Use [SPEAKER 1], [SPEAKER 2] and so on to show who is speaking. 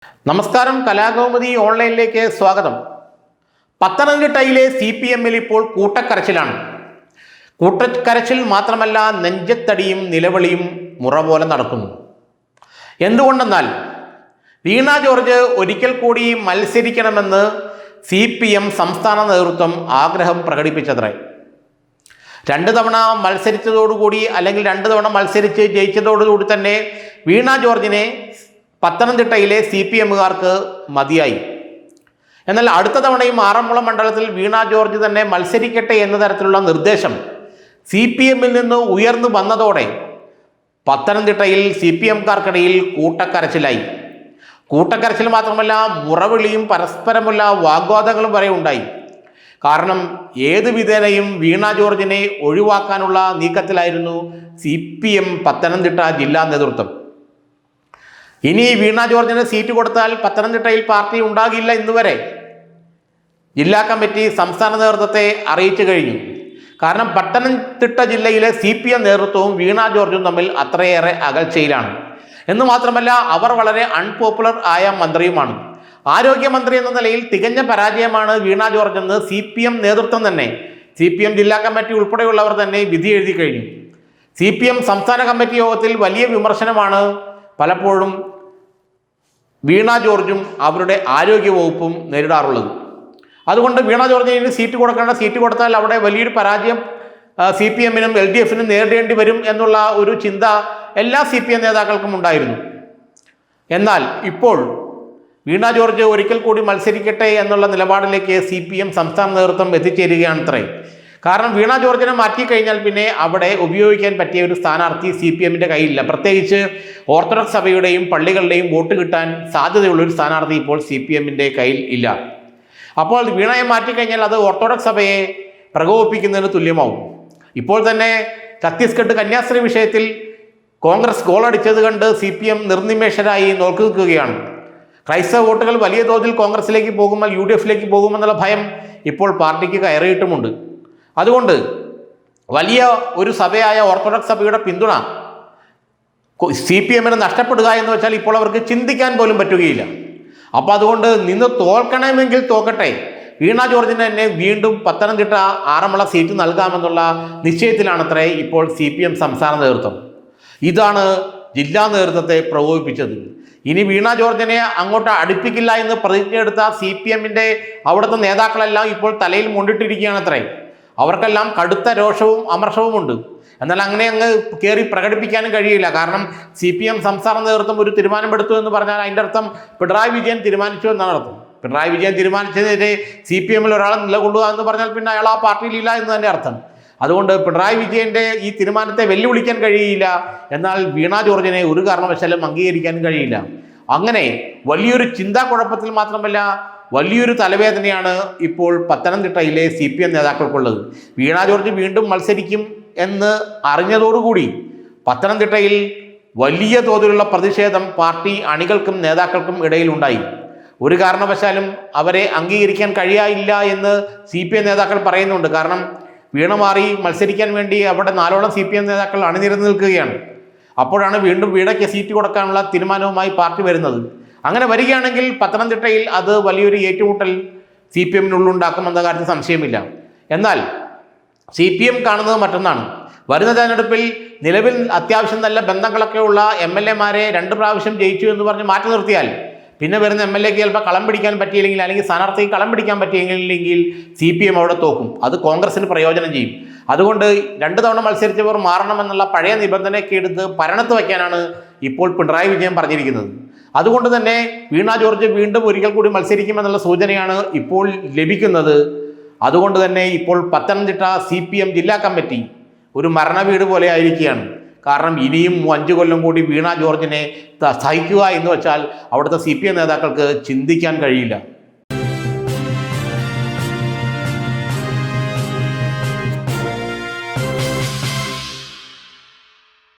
[SPEAKER 1] നമസ്കാരം, കലാകൗമുദി ഓൺലൈനിലേക്ക് സ്വാഗതം. പത്തനംതിട്ടയിലെ CPM-ൽ ഇപ്പോൾ കൂട്ടക്കരച്ചിലാണ്. കൂട്ടക്കരച്ചിൽ മാത്രമല്ല, നെഞ്ചത്തടിയും നിലവിളിയും മുറ പോലെ നടക്കുന്നു. എന്തുകൊണ്ടെന്നാൽ വീണ ജോർജ് ഒരിക്കൽ കൂടി മത്സരിക്കണമെന്ന് CPM സംസ്ഥാന നേതൃത്വം ആഗ്രഹം പ്രകടിപ്പിച്ചത്രേ. 2 തവണ മത്സരിച്ചതോടുകൂടി അല്ലെങ്കിൽ 2 തവണ മത്സരിച്ച് ജയിച്ചതോടുകൂടി തന്നെ വീണ ജോർജിനെ പത്തനംതിട്ടയിലെ CPM-കാർക്ക് മതിയായി. എന്നാൽ അടുത്ത തവണയും ആറന്മുള മണ്ഡലത്തിൽ വീണ ജോർജ് തന്നെ മത്സരിക്കട്ടെ എന്ന തരത്തിലുള്ള നിർദ്ദേശം CPM-ൽ നിന്ന് ഉയർന്നു വന്നതോടെ പത്തനംതിട്ടയിൽ CPM-കാർക്കിടയിൽ കൂട്ടക്കരച്ചിലായി. കൂട്ടക്കരച്ചിൽ മാത്രമല്ല, മുറവിളിയും പരസ്പരമുള്ള വാഗ്വാദങ്ങളും വരെ ഉണ്ടായി. കാരണം ഏത് വിധേനയും വീണ ജോർജിനെ ഒഴിവാക്കാനുള്ള നീക്കത്തിലായിരുന്നു CPM പത്തനംതിട്ട ജില്ലാ നേതൃത്വം. ഇനി വീണ ജോർജിന് സീറ്റ് കൊടുത്താൽ പത്തനംതിട്ടയിൽ പാർട്ടി ഉണ്ടാകില്ല എന്നുവരെ ജില്ലാ കമ്മിറ്റി സംസ്ഥാന നേതൃത്വത്തെ അറിയിച്ചു കഴിഞ്ഞു. കാരണം പത്തനംതിട്ട ജില്ലയിലെ CPM നേതൃത്വവും വീണ ജോർജും തമ്മിൽ അത്രയേറെ അകൽച്ചയിലാണ്. എന്ന് മാത്രമല്ല, അവർ വളരെ അൺപോപ്പുലർ ആയ മന്ത്രിയുമാണ്. ആരോഗ്യമന്ത്രി എന്ന നിലയിൽ തികഞ്ഞ പരാജയമാണ് വീണ ജോർജ് എന്ന് CPM നേതൃത്വം തന്നെ, CPM ജില്ലാ കമ്മിറ്റി ഉൾപ്പെടെയുള്ളവർ തന്നെ വിധി എഴുതി കഴിഞ്ഞു. CPM സംസ്ഥാന കമ്മിറ്റി യോഗത്തിൽ വലിയ വിമർശനമാണ് പലപ്പോഴും വീണ ജോർജും അവരുടെ ആരോഗ്യ വകുപ്പും നേരിടാറുള്ളത്. അതുകൊണ്ട് വീണ ജോർജിന് സീറ്റ് കൊടുക്കേണ്ട, സീറ്റ് കൊടുത്താൽ അവിടെ വലിയൊരു പരാജയം CPM-നും LDF-നും നേരിടേണ്ടി വരും എന്നുള്ള ഒരു ചിന്ത എല്ലാ CPM നേതാക്കൾക്കും ഉണ്ടായിരുന്നു. എന്നാൽ ഇപ്പോൾ വീണ ജോർജ് ഒരിക്കൽ കൂടി മത്സരിക്കട്ടെ എന്നുള്ള നിലപാടിലേക്ക് CPM സംസ്ഥാന നേതൃത്വം എത്തിച്ചേരുകയാണത്രേ. കാരണം വീണ ജോർജിനെ മാറ്റിക്കഴിഞ്ഞാൽ പിന്നെ അവിടെ ഉപയോഗിക്കാൻ പറ്റിയ ഒരു സ്ഥാനാർത്ഥി CPM-ന്റെ കയ്യിലില്ല. പ്രത്യേകിച്ച് ഓർത്തഡോക്സ് സഭയുടെയും പള്ളികളുടെയും വോട്ട് കിട്ടാൻ സാധ്യതയുള്ളൊരു സ്ഥാനാർത്ഥി ഇപ്പോൾ CPM-ന്റെ കയ്യിൽ ഇല്ല. അപ്പോൾ വീണയെ മാറ്റിക്കഴിഞ്ഞാൽ അത് ഓർത്തഡോക്സ് സഭയെ പ്രകോപിപ്പിക്കുന്നതിന് തുല്യമാവും. ഇപ്പോൾ തന്നെ ഛത്തീസ്ഗഡ് കന്യാസ്ത്രീ വിഷയത്തിൽ കോൺഗ്രസ് ഗോളടിച്ചത് കണ്ട് CPM നിർനിമേഷരായി നോക്കി നിൽക്കുകയാണ്. ക്രൈസ്തവ വോട്ടുകൾ വലിയ തോതിൽ കോൺഗ്രസിലേക്ക് പോകുമ്പോൾ UDF-ലേക്ക് പോകുമെന്നുള്ള ഭയം ഇപ്പോൾ പാർട്ടിക്ക് കയറിയിട്ടുമുണ്ട്. അതുകൊണ്ട് വലിയ ഒരു സഭയായ ഓർത്തഡോക്സ് സഭയുടെ പിന്തുണ CPM-ന് നഷ്ടപ്പെടുക എന്ന് വെച്ചാൽ ഇപ്പോൾ അവർക്ക് ചിന്തിക്കാൻ പോലും പറ്റുകയില്ല. അപ്പോൾ അതുകൊണ്ട് നിന്ന് തോൽക്കണമെങ്കിൽ തോക്കട്ടെ, വീണ ജോർജിന് തന്നെ വീണ്ടും പത്തനംതിട്ട ആറന്മുള സീറ്റ് നൽകാമെന്നുള്ള നിശ്ചയത്തിലാണത്രേ ഇപ്പോൾ CPM സംസ്ഥാന നേതൃത്വം. ഇതാണ് ജില്ലാ നേതൃത്വത്തെ പ്രകോപിപ്പിച്ചത്. ഇനി വീണ ജോർജിനെ അങ്ങോട്ട് അടുപ്പിക്കില്ല എന്ന് പ്രതിജ്ഞയെടുത്ത CPM-ന്റെ അവിടുത്തെ നേതാക്കളെല്ലാം ഇപ്പോൾ തലയിൽ മുണ്ടിട്ടിരിക്കുകയാണത്രേ. അവർക്കെല്ലാം കടുത്ത രോഷവും അമർഷവുമുണ്ട്. എന്നാൽ അങ്ങനെ അങ്ങ് കയറി പ്രകടിപ്പിക്കാനും കഴിയില്ല. കാരണം CPM സംസ്ഥാന നേതൃത്വം ഒരു തീരുമാനമെടുത്തു എന്ന് പറഞ്ഞാൽ അതിൻ്റെ അർത്ഥം പിണറായി വിജയൻ തീരുമാനിച്ചു എന്നാണ് അർത്ഥം. പിണറായി വിജയൻ തീരുമാനിച്ചതിനെതിരെ CPM-ൽ ഒരാളെ നിലകൊള്ളുക എന്ന് പറഞ്ഞാൽ പിന്നെ അയാൾ ആ പാർട്ടിയിലില്ല എന്ന് തന്നെ അർത്ഥം. അതുകൊണ്ട് പിണറായി വിജയൻ്റെ ഈ തീരുമാനത്തെ വെല്ലുവിളിക്കാൻ കഴിയില്ല. എന്നാൽ വീണ ജോർജിനെ ഒരു കാരണവശാലും അംഗീകരിക്കാനും കഴിയില്ല. അങ്ങനെ വലിയൊരു ചിന്താക്കുഴപ്പത്തിൽ മാത്രമല്ല, വലിയൊരു തലവേദനയാണ് ഇപ്പോൾ പത്തനംതിട്ടയിലെ CPM നേതാക്കൾക്കുള്ളത്. വീണ ജോർജ് വീണ്ടും മത്സരിക്കും എന്ന് അറിഞ്ഞതോടുകൂടി പത്തനംതിട്ടയിൽ വലിയ തോതിലുള്ള പ്രതിഷേധം പാർട്ടി അണികൾക്കും നേതാക്കൾക്കും ഇടയിലുണ്ടായി. ഒരു കാരണവശാലും അവരെ അംഗീകരിക്കാൻ കഴിയില്ല എന്ന് CPM നേതാക്കൾ പറയുന്നുണ്ട്. കാരണം വീണ മാറി മത്സരിക്കാൻ വേണ്ടി അവിടെ 4ഓളം CPM നേതാക്കൾ അണിനിരന്നു നിൽക്കുകയാണ്. അപ്പോഴാണ് വീണ്ടും വീണയ്ക്ക് സീറ്റ് കൊടുക്കാനുള്ള തീരുമാനവുമായി പാർട്ടി വരുന്നത്. അങ്ങനെ വരികയാണെങ്കിൽ പത്തനംതിട്ടയിൽ അത് വലിയൊരു ഏറ്റുമുട്ടൽ CPM-നുള്ളുണ്ടാക്കുമെന്ന കാര്യത്തിൽ സംശയമില്ല. എന്നാൽ CPM കാണുന്നത് മറ്റൊന്നാണ്. വരുന്ന തെരഞ്ഞെടുപ്പിൽ നിലവിൽ അത്യാവശ്യം നല്ല ബന്ധങ്ങളൊക്കെ ഉള്ള MLA-മാരെ 2 പ്രാവശ്യം ജയിച്ചു എന്ന് പറഞ്ഞ് മാറ്റി നിർത്തിയാൽ പിന്നെ വരുന്ന MLA-ക്ക് ചിലപ്പോൾ കളം പിടിക്കാൻ പറ്റിയില്ലെങ്കിൽ, അല്ലെങ്കിൽ സ്ഥാനാർത്ഥിക്ക് കളം പിടിക്കാൻ പറ്റിയില്ലെങ്കിൽ CPM അവിടെ തോക്കും. അത് കോൺഗ്രസിന് പ്രയോജനം ചെയ്യും. അതുകൊണ്ട് 2 തവണ മത്സരിച്ചവർ മാറണമെന്നുള്ള പഴയ നിബന്ധനയൊക്കെ എടുത്ത് ഭരണത്ത് വയ്ക്കാനാണ് ഇപ്പോൾ പിണറായി വിജയൻ പറഞ്ഞിരിക്കുന്നത്. അതുകൊണ്ട് തന്നെ വീണ ജോർജ് വീണ്ടും ഒരിക്കൽ കൂടി മത്സരിക്കുമെന്നുള്ള സൂചനയാണ് ഇപ്പോൾ ലഭിക്കുന്നത്. അതുകൊണ്ട് തന്നെ ഇപ്പോൾ പത്തനംതിട്ട CPM ജില്ലാ കമ്മിറ്റി ഒരു മരണവീട് പോലെ ആയിരിക്കുകയാണ്. കാരണം ഇനിയും 5 കൊല്ലം കൂടി വീണ ജോർജിനെ സഹിക്കുക എന്ന് വെച്ചാൽ അവിടുത്തെ CPM നേതാക്കൾക്ക് ചിന്തിക്കാൻ കഴിയില്ല.